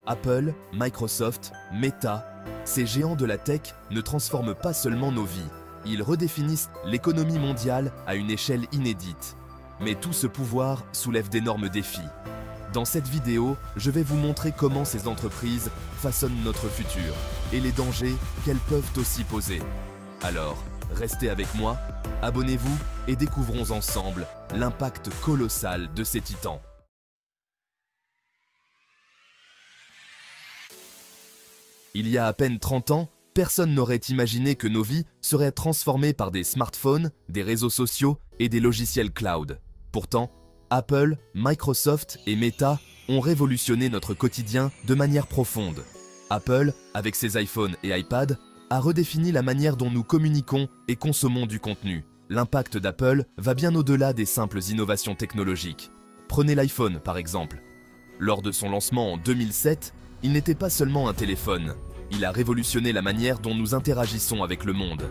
Apple, Microsoft, Meta, ces géants de la tech ne transforment pas seulement nos vies, ils redéfinissent l'économie mondiale à une échelle inédite. Mais tout ce pouvoir soulève d'énormes défis. Dans cette vidéo, je vais vous montrer comment ces entreprises façonnent notre futur et les dangers qu'elles peuvent aussi poser. Alors, restez avec moi, abonnez-vous et découvrons ensemble l'impact colossal de ces titans. Il y a à peine 30 ans, personne n'aurait imaginé que nos vies seraient transformées par des smartphones, des réseaux sociaux et des logiciels cloud. Pourtant, Apple, Microsoft et Meta ont révolutionné notre quotidien de manière profonde. Apple, avec ses iPhones et iPad, a redéfini la manière dont nous communiquons et consommons du contenu. L'impact d'Apple va bien au-delà des simples innovations technologiques. Prenez l'iPhone par exemple. Lors de son lancement en 2007, il n'était pas seulement un téléphone. Il a révolutionné la manière dont nous interagissons avec le monde.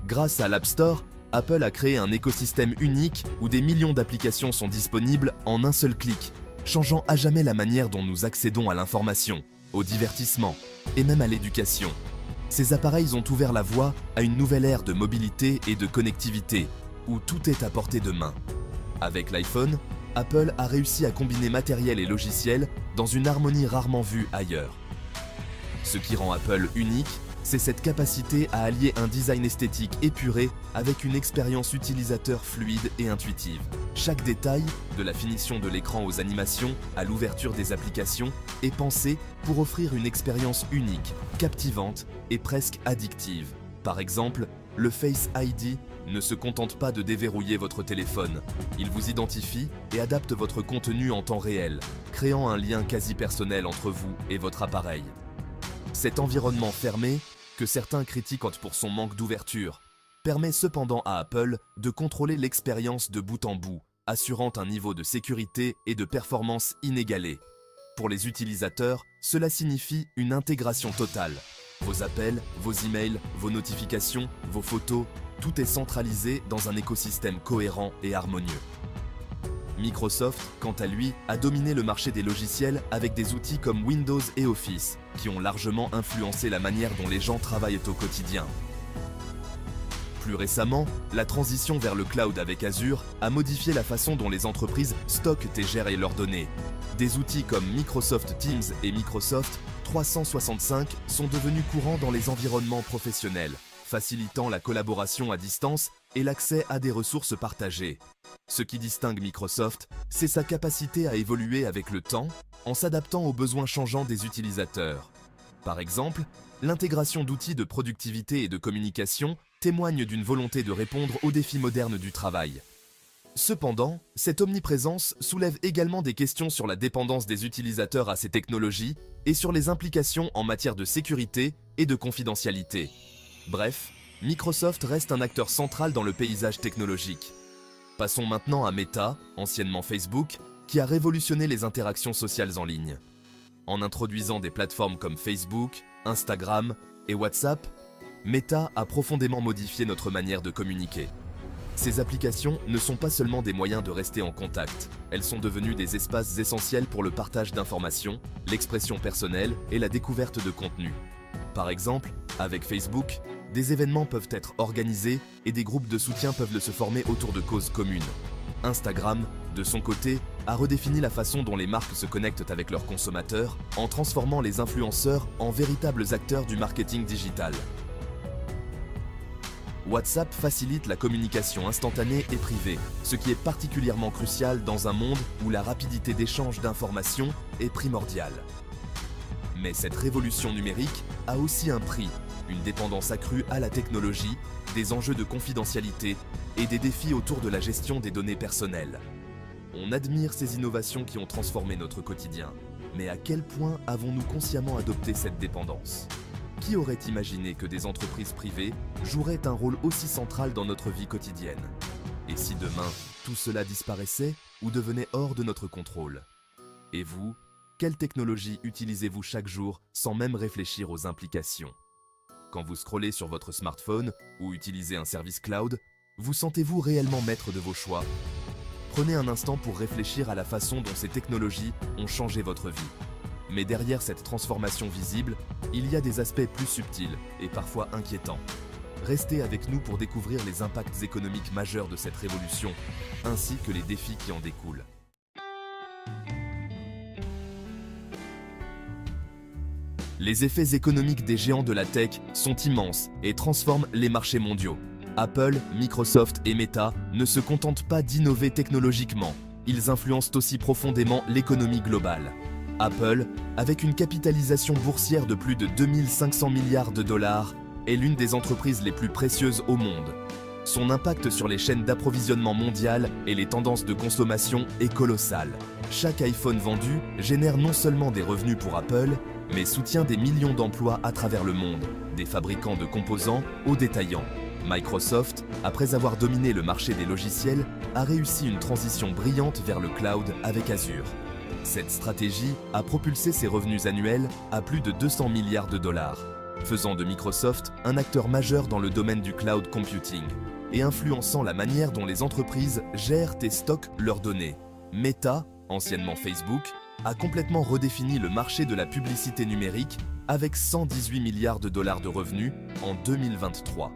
Grâce à l'App Store, Apple a créé un écosystème unique où des millions d'applications sont disponibles en un seul clic, changeant à jamais la manière dont nous accédons à l'information, au divertissement et même à l'éducation. Ces appareils ont ouvert la voie à une nouvelle ère de mobilité et de connectivité, où tout est à portée de main. Avec l'iPhone, Apple a réussi à combiner matériel et logiciel dans une harmonie rarement vue ailleurs. Ce qui rend Apple unique, c'est cette capacité à allier un design esthétique épuré avec une expérience utilisateur fluide et intuitive. Chaque détail, de la finition de l'écran aux animations à l'ouverture des applications, est pensé pour offrir une expérience unique, captivante et presque addictive. Par exemple, le Face ID ne se contente pas de déverrouiller votre téléphone. Il vous identifie et adapte votre contenu en temps réel, créant un lien quasi personnel entre vous et votre appareil. Cet environnement fermé, que certains critiquent pour son manque d'ouverture, permet cependant à Apple de contrôler l'expérience de bout en bout, assurant un niveau de sécurité et de performance inégalé. Pour les utilisateurs, cela signifie une intégration totale. Vos appels, vos emails, vos notifications, vos photos, tout est centralisé dans un écosystème cohérent et harmonieux. Microsoft, quant à lui, a dominé le marché des logiciels avec des outils comme Windows et Office, qui ont largement influencé la manière dont les gens travaillent au quotidien. Plus récemment, la transition vers le cloud avec Azure a modifié la façon dont les entreprises stockent et gèrent leurs données. Des outils comme Microsoft Teams et Microsoft 365 sont devenus courants dans les environnements professionnels, facilitant la collaboration à distance et l'accès à des ressources partagées. Ce qui distingue Microsoft, c'est sa capacité à évoluer avec le temps en s'adaptant aux besoins changeants des utilisateurs. Par exemple, l'intégration d'outils de productivité et de communication témoigne d'une volonté de répondre aux défis modernes du travail. Cependant, cette omniprésence soulève également des questions sur la dépendance des utilisateurs à ces technologies et sur les implications en matière de sécurité et de confidentialité. Bref, Microsoft reste un acteur central dans le paysage technologique. Passons maintenant à Meta, anciennement Facebook, qui a révolutionné les interactions sociales en ligne. En introduisant des plateformes comme Facebook, Instagram et WhatsApp, Meta a profondément modifié notre manière de communiquer. Ces applications ne sont pas seulement des moyens de rester en contact, elles sont devenues des espaces essentiels pour le partage d'informations, l'expression personnelle et la découverte de contenu. Par exemple, avec Facebook, des événements peuvent être organisés et des groupes de soutien peuvent se former autour de causes communes. Instagram, de son côté, a redéfini la façon dont les marques se connectent avec leurs consommateurs en transformant les influenceurs en véritables acteurs du marketing digital. WhatsApp facilite la communication instantanée et privée, ce qui est particulièrement crucial dans un monde où la rapidité d'échange d'informations est primordiale. Mais cette révolution numérique a aussi un prix, une dépendance accrue à la technologie, des enjeux de confidentialité et des défis autour de la gestion des données personnelles. On admire ces innovations qui ont transformé notre quotidien, mais à quel point avons-nous consciemment adopté cette dépendance ? Qui aurait imaginé que des entreprises privées joueraient un rôle aussi central dans notre vie quotidienne? Et si demain, tout cela disparaissait ou devenait hors de notre contrôle? Et vous, quelle technologie utilisez-vous chaque jour sans même réfléchir aux implications? Quand vous scrollez sur votre smartphone ou utilisez un service cloud, vous sentez-vous réellement maître de vos choix? Prenez un instant pour réfléchir à la façon dont ces technologies ont changé votre vie. Mais derrière cette transformation visible, il y a des aspects plus subtils et parfois inquiétants. Restez avec nous pour découvrir les impacts économiques majeurs de cette révolution, ainsi que les défis qui en découlent. Les effets économiques des géants de la tech sont immenses et transforment les marchés mondiaux. Apple, Microsoft et Meta ne se contentent pas d'innover technologiquement, ils influencent aussi profondément l'économie globale. Apple, avec une capitalisation boursière de plus de 2500 milliards de dollars, est l'une des entreprises les plus précieuses au monde. Son impact sur les chaînes d'approvisionnement mondiales et les tendances de consommation est colossal. Chaque iPhone vendu génère non seulement des revenus pour Apple, mais soutient des millions d'emplois à travers le monde, des fabricants de composants aux détaillants. Microsoft, après avoir dominé le marché des logiciels, a réussi une transition brillante vers le cloud avec Azure. Cette stratégie a propulsé ses revenus annuels à plus de 200 milliards de dollars, faisant de Microsoft un acteur majeur dans le domaine du cloud computing et influençant la manière dont les entreprises gèrent et stockent leurs données. Meta, anciennement Facebook, a complètement redéfini le marché de la publicité numérique avec 118 milliards de dollars de revenus en 2023.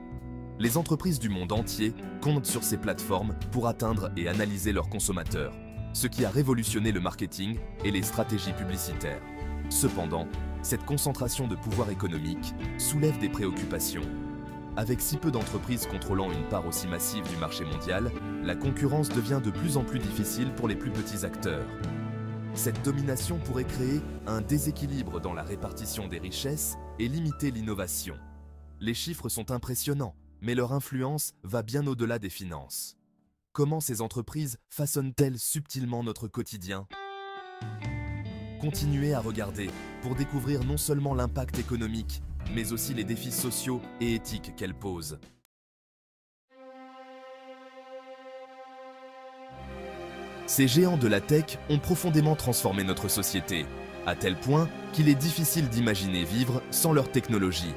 Les entreprises du monde entier comptent sur ces plateformes pour atteindre et analyser leurs consommateurs, ce qui a révolutionné le marketing et les stratégies publicitaires. Cependant, cette concentration de pouvoir économique soulève des préoccupations. Avec si peu d'entreprises contrôlant une part aussi massive du marché mondial, la concurrence devient de plus en plus difficile pour les plus petits acteurs. Cette domination pourrait créer un déséquilibre dans la répartition des richesses et limiter l'innovation. Les chiffres sont impressionnants, mais leur influence va bien au-delà des finances. Comment ces entreprises façonnent-elles subtilement notre quotidien ? Continuez à regarder pour découvrir non seulement l'impact économique, mais aussi les défis sociaux et éthiques qu'elles posent. Ces géants de la tech ont profondément transformé notre société, à tel point qu'il est difficile d'imaginer vivre sans leur technologie.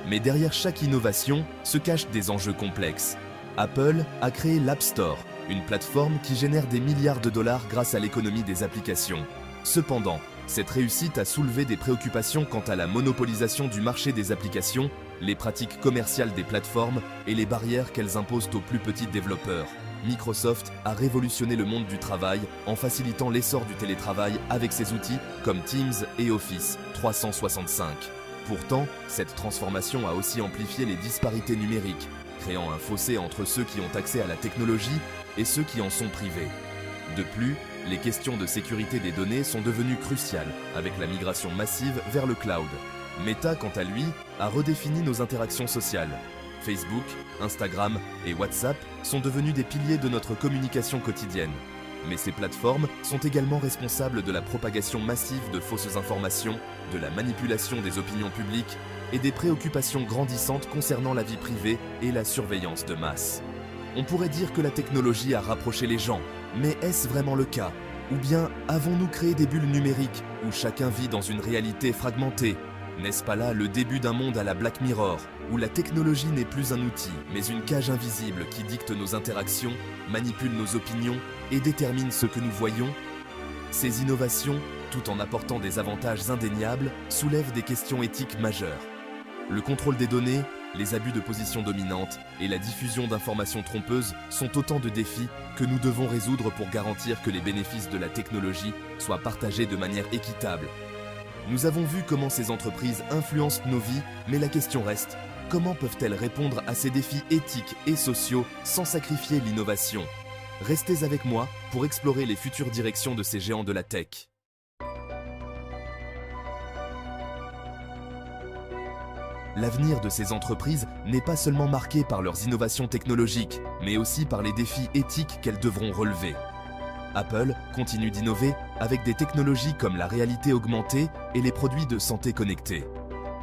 Mais derrière chaque innovation se cachent des enjeux complexes. Apple a créé l'App Store, une plateforme qui génère des milliards de dollars grâce à l'économie des applications. Cependant, cette réussite a soulevé des préoccupations quant à la monopolisation du marché des applications, les pratiques commerciales des plateformes et les barrières qu'elles imposent aux plus petits développeurs. Microsoft a révolutionné le monde du travail en facilitant l'essor du télétravail avec ses outils comme Teams et Office 365. Pourtant, cette transformation a aussi amplifié les disparités numériques, créant un fossé entre ceux qui ont accès à la technologie et ceux qui en sont privés. De plus, les questions de sécurité des données sont devenues cruciales avec la migration massive vers le cloud. Meta, quant à lui, a redéfini nos interactions sociales. Facebook, Instagram et WhatsApp sont devenus des piliers de notre communication quotidienne. Mais ces plateformes sont également responsables de la propagation massive de fausses informations, de la manipulation des opinions publiques et des préoccupations grandissantes concernant la vie privée et la surveillance de masse. On pourrait dire que la technologie a rapproché les gens, mais est-ce vraiment le cas? Ou bien avons-nous créé des bulles numériques où chacun vit dans une réalité fragmentée? N'est-ce pas là le début d'un monde à la Black Mirror, où la technologie n'est plus un outil, mais une cage invisible qui dicte nos interactions, manipule nos opinions et détermine ce que nous voyons? Ces innovations, tout en apportant des avantages indéniables, soulèvent des questions éthiques majeures. Le contrôle des données, les abus de position dominante et la diffusion d'informations trompeuses sont autant de défis que nous devons résoudre pour garantir que les bénéfices de la technologie soient partagés de manière équitable. Nous avons vu comment ces entreprises influencent nos vies, mais la question reste, comment peuvent-elles répondre à ces défis éthiques et sociaux sans sacrifier l'innovation? Restez avec moi pour explorer les futures directions de ces géants de la tech. L'avenir de ces entreprises n'est pas seulement marqué par leurs innovations technologiques, mais aussi par les défis éthiques qu'elles devront relever. Apple continue d'innover avec des technologies comme la réalité augmentée et les produits de santé connectés.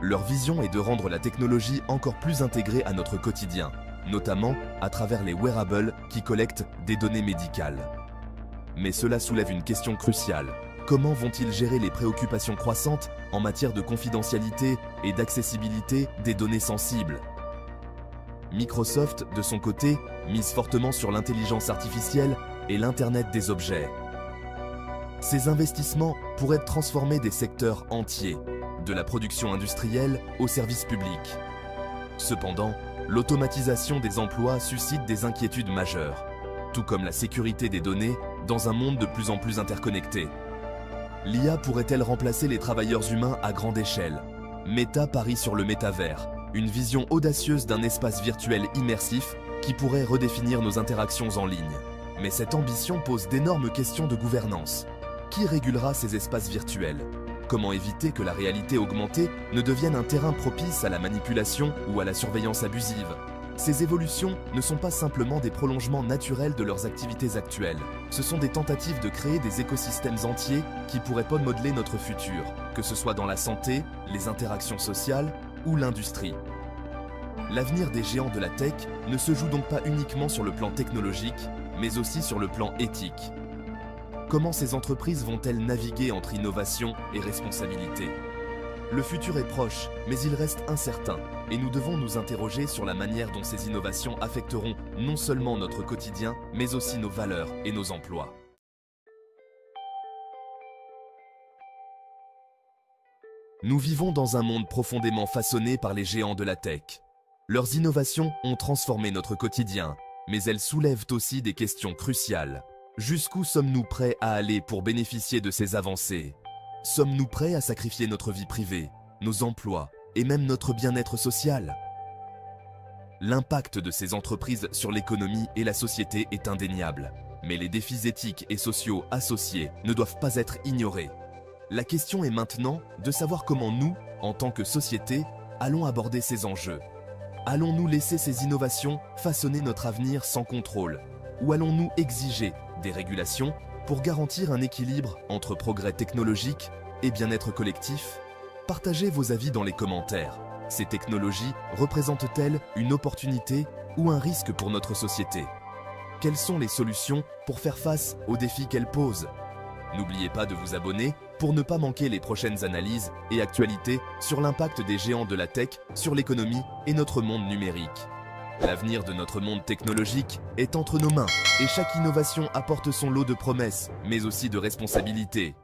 Leur vision est de rendre la technologie encore plus intégrée à notre quotidien, notamment à travers les wearables qui collectent des données médicales. Mais cela soulève une question cruciale. Comment vont-ils gérer les préoccupations croissantes en matière de confidentialité et d'accessibilité des données sensibles? Microsoft, de son côté, mise fortement sur l'intelligence artificielle et l'Internet des objets. Ces investissements pourraient transformer des secteurs entiers, de la production industrielle au service public. Cependant, l'automatisation des emplois suscite des inquiétudes majeures, tout comme la sécurité des données dans un monde de plus en plus interconnecté. L'IA pourrait-elle remplacer les travailleurs humains à grande échelle? Meta parie sur le métavers, une vision audacieuse d'un espace virtuel immersif qui pourrait redéfinir nos interactions en ligne. Mais cette ambition pose d'énormes questions de gouvernance. Qui régulera ces espaces virtuels? Comment éviter que la réalité augmentée ne devienne un terrain propice à la manipulation ou à la surveillance abusive? Ces évolutions ne sont pas simplement des prolongements naturels de leurs activités actuelles. Ce sont des tentatives de créer des écosystèmes entiers qui pourraient modeler notre futur, que ce soit dans la santé, les interactions sociales ou l'industrie. L'avenir des géants de la tech ne se joue donc pas uniquement sur le plan technologique, mais aussi sur le plan éthique. Comment ces entreprises vont-elles naviguer entre innovation et responsabilité? Le futur est proche, mais il reste incertain, et nous devons nous interroger sur la manière dont ces innovations affecteront non seulement notre quotidien, mais aussi nos valeurs et nos emplois. Nous vivons dans un monde profondément façonné par les géants de la tech. Leurs innovations ont transformé notre quotidien, mais elles soulèvent aussi des questions cruciales. Jusqu'où sommes-nous prêts à aller pour bénéficier de ces avancées? Sommes-nous prêts à sacrifier notre vie privée, nos emplois et même notre bien-être social? L'impact de ces entreprises sur l'économie et la société est indéniable, mais les défis éthiques et sociaux associés ne doivent pas être ignorés. La question est maintenant de savoir comment nous, en tant que société, allons aborder ces enjeux. Allons-nous laisser ces innovations façonner notre avenir sans contrôle? Ou allons-nous exiger des régulations pour garantir un équilibre entre progrès technologique et bien-être collectif? Partagez vos avis dans les commentaires. Ces technologies représentent-elles une opportunité ou un risque pour notre société? Quelles sont les solutions pour faire face aux défis qu'elles posent? N'oubliez pas de vous abonner pour ne pas manquer les prochaines analyses et actualités sur l'impact des géants de la tech sur l'économie et notre monde numérique. L'avenir de notre monde technologique est entre nos mains et chaque innovation apporte son lot de promesses, mais aussi de responsabilités.